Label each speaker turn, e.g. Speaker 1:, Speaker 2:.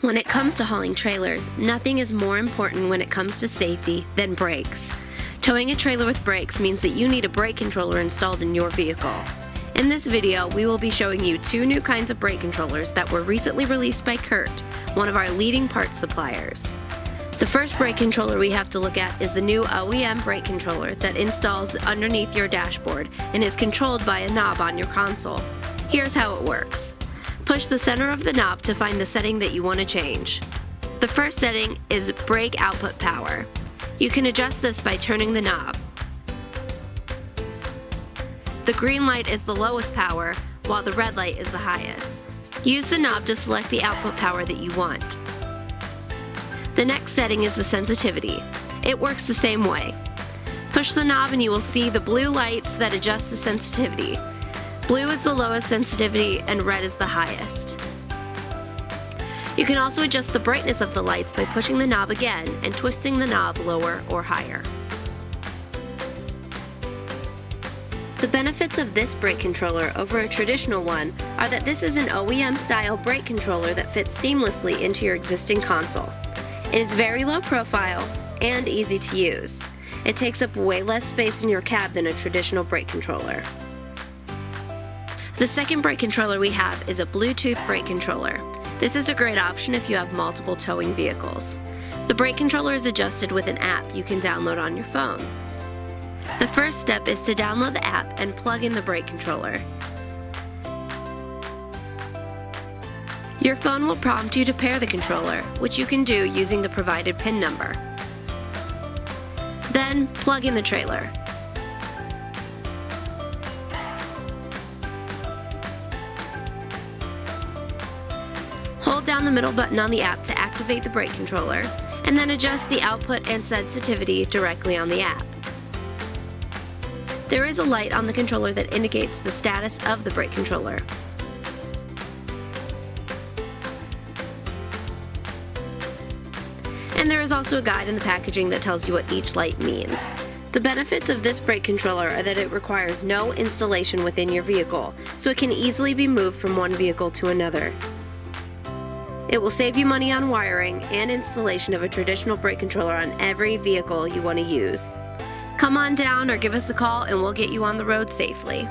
Speaker 1: When it comes to hauling trailers, nothing is more important when it comes to safety than brakes. Towing a trailer with brakes means that you need a brake controller installed in your vehicle. In this video, we will be showing you two new kinds of brake controllers that were recently released by Curt, one of our leading parts suppliers. The first brake controller we have to look at is the new OEM brake controller that installs underneath your dashboard and is controlled by a knob on your console. Here's how it works. Push the center of the knob to find the setting that you want to change. The first setting is brake output power. You can adjust this by turning the knob. The green light is the lowest power, while the red light is the highest. Use the knob to select the output power that you want. The next setting is the sensitivity. It works the same way. Push the knob and you will see the blue lights that adjust the sensitivity. Blue is the lowest sensitivity and red is the highest. You can also adjust the brightness of the lights by pushing the knob again and twisting the knob lower or higher. The benefits of this brake controller over a traditional one are that this is an OEM style brake controller that fits seamlessly into your existing console. It is very low profile and easy to use. It takes up way less space in your cab than a traditional brake controller. The second brake controller we have is a Bluetooth brake controller. This is a great option if you have multiple towing vehicles. The brake controller is adjusted with an app you can download on your phone. The first step is to download the app and plug in the brake controller. Your phone will prompt you to pair the controller, which you can do using the provided PIN number. Then, plug in the trailer. Hold down the middle button on the app to activate the brake controller, and then adjust the output and sensitivity directly on the app. There is a light on the controller that indicates the status of the brake controller. And there is also a guide in the packaging that tells you what each light means. The benefits of this brake controller are that it requires no installation within your vehicle, so it can easily be moved from one vehicle to another. It will save you money on wiring and installation of a traditional brake controller on every vehicle you want to use. Come on down or give us a call and we'll get you on the road safely.